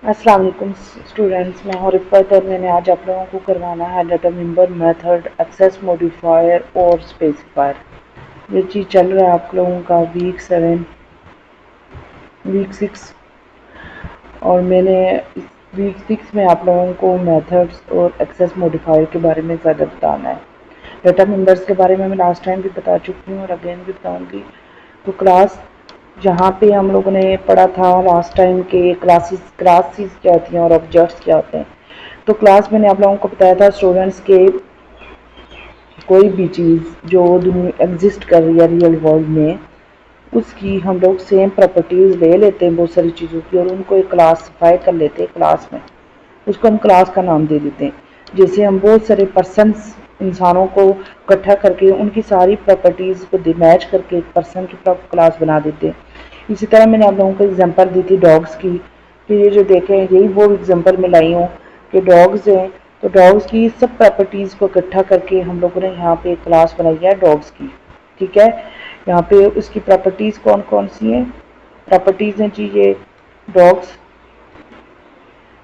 अस्सलाम वालेकुम स्टूडेंट्स, मैं हूं रिफ़त और मैंने आज आप लोगों को करवाना है data member method, access modifier और स्पेसिफायर। ये चीज़ चल रहा है आप लोगों का वीक 6 और मैंने वीक 6 में आप लोगों को मेथड्स और एक्सेस मॉडिफायर के बारे में ज़्यादा बताना है। डाटा मेंबर्स के बारे में मैं लास्ट टाइम भी बता चुकी हूँ और अगेन भी बताऊँगी। तो क्लास जहाँ पे हम लोगों ने पढ़ा था लास्ट टाइम के क्लासेस क्या होती हैं और ऑब्जेक्ट्स क्या होते हैं। तो क्लास मैंने आप लोगों को बताया था स्टूडेंट्स के कोई भी चीज़ जो दुनिया एग्जिस्ट कर रही है रियल वर्ल्ड में, उसकी हम लोग सेम प्रॉपर्टीज़ ले लेते हैं बहुत सारी चीज़ों की और उनको एक क्लासीफाई कर लेते हैं क्लास में। उसको हम क्लास का नाम दे देते हैं। जैसे हम बहुत सारे पर्सन्स इंसानों को इकट्ठा करके उनकी सारी प्रॉपर्टीज़ को मैच करके एक पर्सन की क्लास बना देते हैं। इसी तरह मैंने आप लोगों को एग्जांपल दी थी डॉग्स की, कि ये जो देखें यही वो एग्जांपल मैं लाई हूँ कि डॉग्स हैं, तो डॉग्स की सब प्रॉपर्टीज़ को इकट्ठा करके हम लोगों ने यहाँ पे एक क्लास बनाई है डॉग्स की। ठीक है, यहाँ पे उसकी प्रॉपर्टीज़ कौन कौन सी हैं? प्रॉपर्टीज़ हैं जी ये डॉग्स।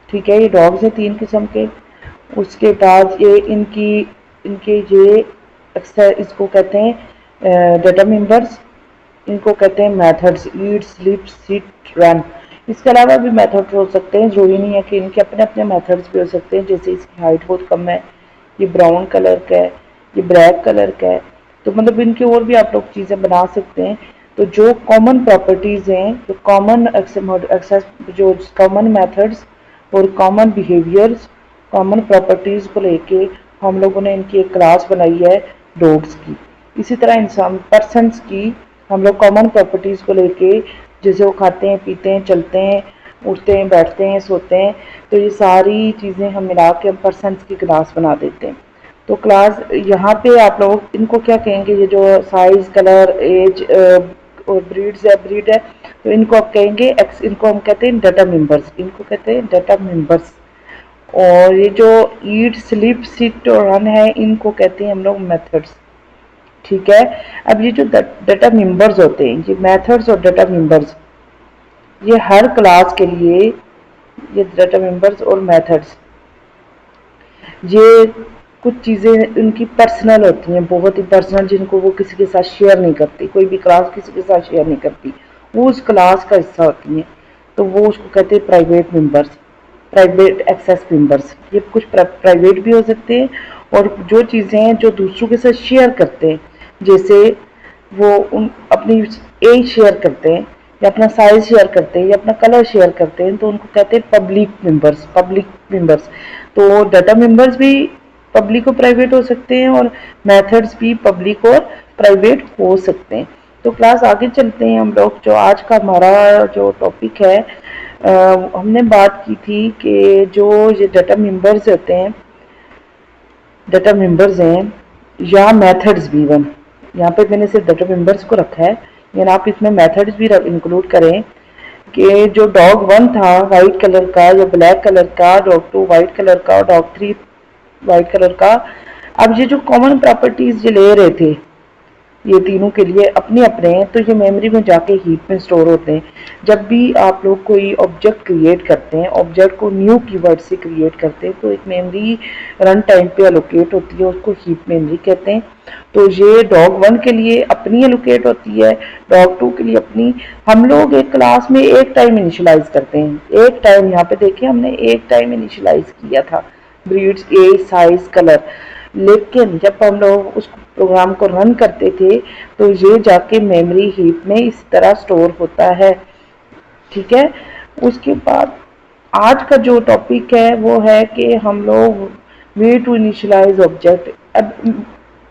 ठीक है, ये डॉग्स हैं 3 किस्म के। उसके बाद ये इनके ये इसको कहते हैं डाटा मेंबर्स, इनको कहते हैं methods, eat sleep sit run. इसके अलावा भी मेथड्स हो सकते हैं, जरूरी नहीं है कि इनके अपने अपने मेथड्स भी हो सकते हैं। जैसे इसकी हाइट बहुत कम है, ये ब्राउन कलर का है, ये ब्लैक कलर का है, तो मतलब इनके और भी आप लोग चीज़ें बना सकते हैं। तो जो कॉमन प्रॉपर्टीज़ हैं, जो कॉमन एक्सेस, जो कॉमन मेथड्स और कॉमन बिहेवियर्स, कॉमन प्रॉपर्टीज़ को लेके हम लोगों ने इनकी एक क्लास बनाई है डॉग्स की। इसी तरह इंसान पर्सन्स की हम लोग कॉमन प्रॉपर्टीज़ को लेके, जैसे वो खाते हैं, पीते हैं, चलते हैं, उठते हैं, बैठते हैं, सोते हैं, तो ये सारी चीज़ें हम मिला के हम पर्सन्स की क्लास बना देते हैं। तो क्लास यहाँ पे आप लोग इनको क्या कहेंगे, ये जो साइज, कलर, एज और ब्रीड है, तो इनको आप कहेंगे इनको हम कहते हैं डाटा मेंबर्स, इनको कहते हैं डाटा मेंबर्स। और ये जो ईट स्लीप सिट और रन है, इनको कहते हैं हम लोग मेथड्स। ठीक है, अब ये जो डाटा मेंबर्स होते हैं, ये मेथड्स और डाटा मेंबर्स, ये हर क्लास के लिए, ये डाटा मेंबर्स और मेथड्स, ये कुछ चीज़ें उनकी पर्सनल होती हैं, बहुत ही पर्सनल, जिनको वो किसी के साथ शेयर नहीं करती। कोई भी क्लास किसी के साथ शेयर नहीं करती, वो उस क्लास का हिस्सा होती हैं। तो वो उसको कहते हैं private members, private access members. ये कुछ प्राइवेट भी हो सकते हैं, और जो चीज़ें हैं जो दूसरों के साथ शेयर करते हैं, जैसे वो उन अपनी एज शेयर करते हैं, या अपना साइज शेयर करते हैं, या अपना कलर शेयर करते हैं, तो उनको कहते हैं पब्लिक मेंबर्स। तो डाटा मेंबर्स भी पब्लिक और प्राइवेट हो सकते हैं, और मेथड्स भी पब्लिक और प्राइवेट हो सकते हैं। तो क्लास आगे चलते हैं हम लोग। जो आज का हमारा जो टॉपिक है, हमने बात की थी कि जो ये डाटा मेंबर्स होते हैं, डाटा मेंबर्स हैं या मेथड्स भी, वन यहाँ पे मैंने सिर्फ डाटा मेंबर्स को रखा है, लेकिन आप इसमें मेथड्स भी इंक्लूड करें। कि जो डॉग 1 था वाइट कलर का या ब्लैक कलर का, डॉग 2 वाइट कलर का और डॉग 3 वाइट कलर का। अब ये जो कॉमन प्रॉपर्टीज ये ले रहे थे, ये तीनों के लिए अपने अपने हैं, तो ये मेमोरी में जाके हीप में स्टोर होते हैं। जब भी आप लोग कोई ऑब्जेक्ट क्रिएट करते हैं, ऑब्जेक्ट को न्यू कीवर्ड से क्रिएट करते हैं, तो एक मेमोरी रन टाइम पे एलोकेट होती है, उसको हीप मेमोरी कहते हैं। तो ये डॉग 1 के लिए अपनी एलोकेट होती है, डॉग 2 के लिए अपनी। हम लोग एक क्लास में एक टाइम इनिशियलाइज करते हैं, एक टाइम, यहाँ पे देखिए हमने एक टाइम इनिशियलाइज किया था, ब्रीड्स, एज, साइज, कलर। लेकिन जब हम लोग उस प्रोग्राम को रन करते थे, तो ये जाके मेमोरी हीप में इस तरह स्टोर होता है। ठीक है, उसके बाद आज का जो टॉपिक है वो है कि हम लोग वे टू इनिशियलाइज ऑब्जेक्ट। अब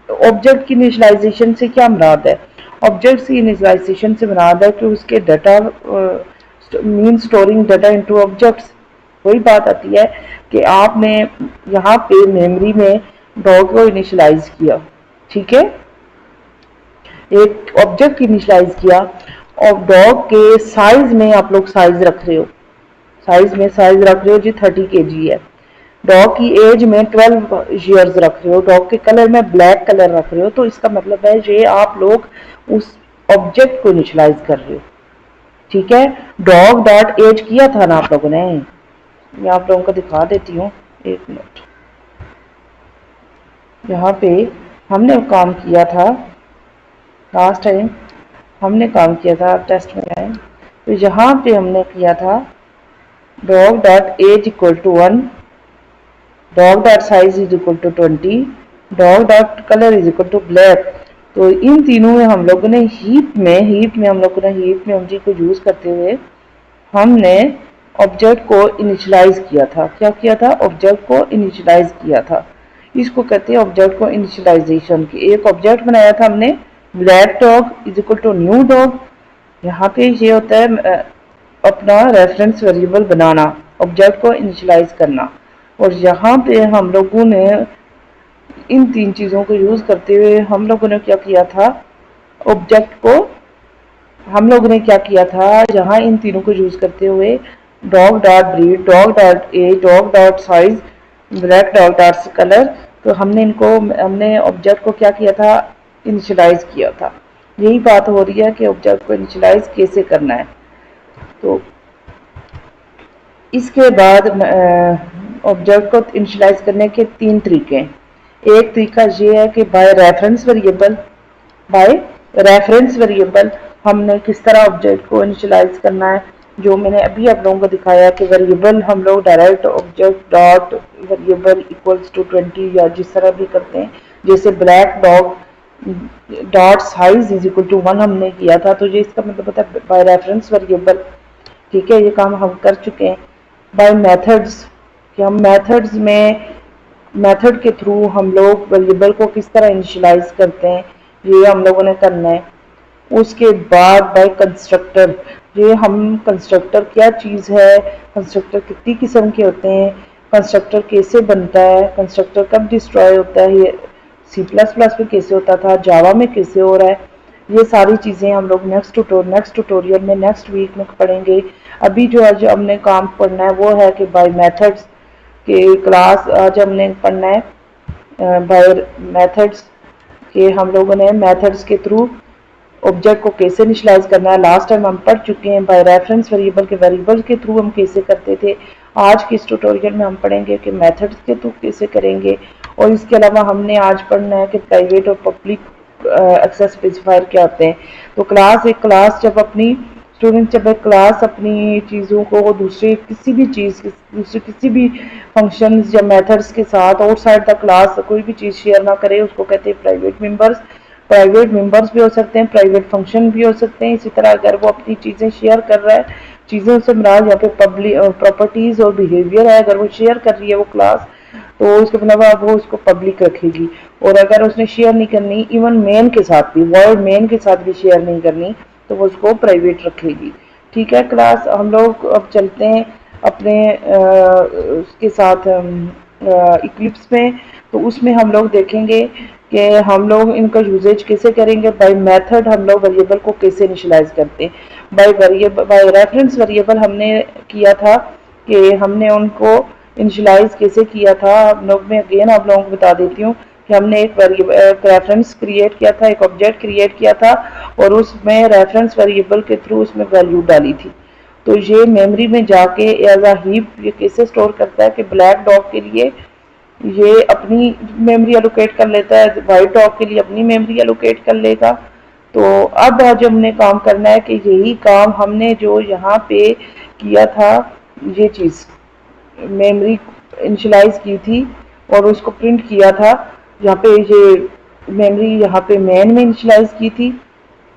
ऑब्जेक्ट की इनिशियलाइजेशन से क्या मुराद है? ऑब्जेक्ट की इनिशियलाइजेशन से मुराद है कि उसके data mean storing data into objects. वही बात आती है कि आपने यहाँ पे मेमोरी में डॉग को इनिशियलाइज किया, ठीक है, एक ऑब्जेक्ट इनिशियलाइज किया, और डॉग के साइज में आप लोग साइज रख रहे हो, साइज रख रहे हो जी 30 kg है। डॉग की एज में 12 ईयर्स रख रहे हो, डॉग के कलर में ब्लैक कलर रख रहे हो। तो इसका मतलब है ये आप लोग उस ऑब्जेक्ट को इनिशियलाइज कर रहे हो। ठीक है, डॉग डॉट एज किया था ना आप लोगों ने, मैं आप लोगों को दिखा देती हूँ, एक मिनट। यहाँ पे हमने काम किया था लास्ट टाइम, हमने काम किया था, टेस्ट में आए तो यहाँ पे हमने किया था dog dot age equal to 1, dog dot size is equal to 20, dog dot colour is equal to black. तो इन तीनों में हम लोगों ने हीप में हम लोगों ने हीप में को यूज करते हुए हमने ऑब्जेक्ट को इनिशियलाइज किया था। क्या किया था? ऑब्जेक्ट को इनिशियलाइज किया था। इसको कहते हैं ऑब्जेक्ट को इनिशियलाइजेशन की। एक ऑब्जेक्ट बनाया था हमने, black dog is equal to new dog. यहाँ पे ये होता है अपना रेफरेंस वेरिएबल बनाना, ऑब्जेक्ट को इनिशियलाइज करना। और यहाँ पे हम लोगों ने इन तीन चीज़ों को यूज़ करते हुए हम लोगों ने क्या किया था, ऑब्जेक्ट को हम लोगों ने क्या किया था, जहाँ इन तीनों को यूज़ करते हुए dog dot breed, dog dot age, dog dot size, black dog dot colour, तो हमने ऑब्जेक्ट को क्या किया था, इनिशियलाइज किया था। यही बात हो रही है कि ऑब्जेक्ट को इनिशियलाइज कैसे करना है। तो इसके बाद ऑब्जेक्ट को इनिशियलाइज करने के तीन तरीके हैं। एक तरीका ये है कि बाय रेफरेंस वेरिएबल हमने किस तरह ऑब्जेक्ट को इनिशियलाइज करना है, जो मैंने अभी आप लोगों को दिखाया कि वेरिएबल हम लोग direct object dot variable equals to 20 या जिस तरह भी करते हैं, जैसे black dog dot size is equal to 1 हमने किया था। तो ये इसका मतलब होता है बाय रेफरेंस वेरिएबल। ठीक है, ये काम हम कर चुके हैं। बाय मेथड्स, कि हम मेथड के थ्रू हम लोग वेरिएबल को किस तरह इनिशियलाइज करते हैं, ये हम लोगों ने करना है। उसके बाद बाय कंस्ट्रक्टर, ये हम कंस्ट्रक्टर क्या चीज़ है, कंस्ट्रक्टर कितनी किस्म के होते हैं, कंस्ट्रक्टर कैसे बनता है, कंस्ट्रक्टर कब डिस्ट्रॉय होता है, ये C++ में कैसे होता था, जावा में कैसे हो रहा है, ये सारी चीज़ें हम लोग नेक्स्ट ट्यूटोरियल में नेक्स्ट वीक में पढ़ेंगे। अभी जो आज हमने काम पढ़ना है वो है कि बाय मेथड्स के क्लास आज हमने पढ़ना है बाय मेथड्स के, हम लोगों ने मेथड्स के थ्रू ऑब्जेक्ट को कैसे इनिशियलाइज करना है। लास्ट टाइम हम पढ़ चुके हैं बाय रेफरेंस वेरिएबल के वेरिएबल के थ्रू हम कैसे करते थे। आज के इस ट्यूटोरियल में हम पढ़ेंगे कि मेथड्स के थ्रू कैसे करेंगे। और इसके अलावा हमने आज पढ़ना है कि प्राइवेट और पब्लिक एक्सेस स्पेसिफायर क्या होते हैं। तो एक क्लास जब एक क्लास अपनी चीज़ों को दूसरे किसी भी फंक्शंस या मेथड्स के साथ आउटसाइड द क्लास कोई भी चीज़ शेयर ना करे, उसको कहते हैं प्राइवेट मेंबर्स भी हो सकते हैं, प्राइवेट फंक्शन भी हो सकते हैं। इसी तरह अगर वो अपनी चीज़ें शेयर कर रहा है, चीज़ों से मुराद यहाँ पे पब्लिक प्रॉपर्टीज़ और बिहेवियर है, अगर वो शेयर कर रही है वो क्लास, तो उसके अलावा वो उसको पब्लिक रखेगी। और अगर उसने शेयर नहीं करनी, इवन मेन के साथ भी, वर्ड मेन के साथ भी शेयर नहीं करनी, तो वो उसको प्राइवेट रखेगी। ठीक है, क्लास हम लोग अब चलते हैं अपने उसके साथ इक्लिप्स में। तो उसमें हम लोग देखेंगे कि हम लोग इनका यूजेज कैसे करेंगे। बाय मेथड हम लोग वेरिएबल को कैसे इनिशियलाइज करते हैं। बाय रेफरेंस वेरिएबल हमने किया था कि हमने उनको इनिशियलाइज कैसे किया था। हम लोग मैं अगेन आप लोगों को बता देती हूँ कि हमने एक रेफरेंस क्रिएट किया था, एक ऑब्जेक्ट क्रिएट किया था और उसमें रेफरेंस वेरिएबल के थ्रू उसमें वैल्यू डाली थी। तो ये मेमोरी में जाके एज अ हीप ये कैसे स्टोर करता है कि ब्लैक डॉग के लिए ये अपनी मेमोरी एलोकेट कर लेता है, वाइट डॉग के लिए अपनी मेमोरी एलोकेट कर लेगा। तो अब आज हमने काम करना है कि यही काम हमने जो यहाँ पे किया था, ये चीज़ मेमोरी इनिशियलाइज की थी और उसको प्रिंट किया था। यहाँ पे ये मेमोरी यहाँ पे मेन में इनिशियलाइज की थी,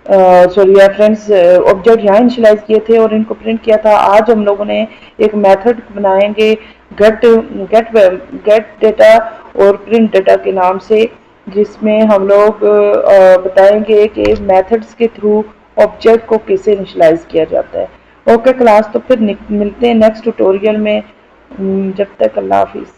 सॉरी रेफरेंस ऑब्जेक्ट यहाँ इनिशियलाइज किए थे और इनको प्रिंट किया था। आज हम लोगों ने एक मेथड बनाएंगे गेट डेटा और प्रिंट डेटा के नाम से, जिसमें हम लोग बताएंगे कि मेथड्स के थ्रू ऑब्जेक्ट को कैसे इनिशियलाइज किया जाता है। ओके क्लास, तो फिर मिलते हैं नेक्स्ट ट्यूटोरियल में। जब तक अल्लाह हाफिज़।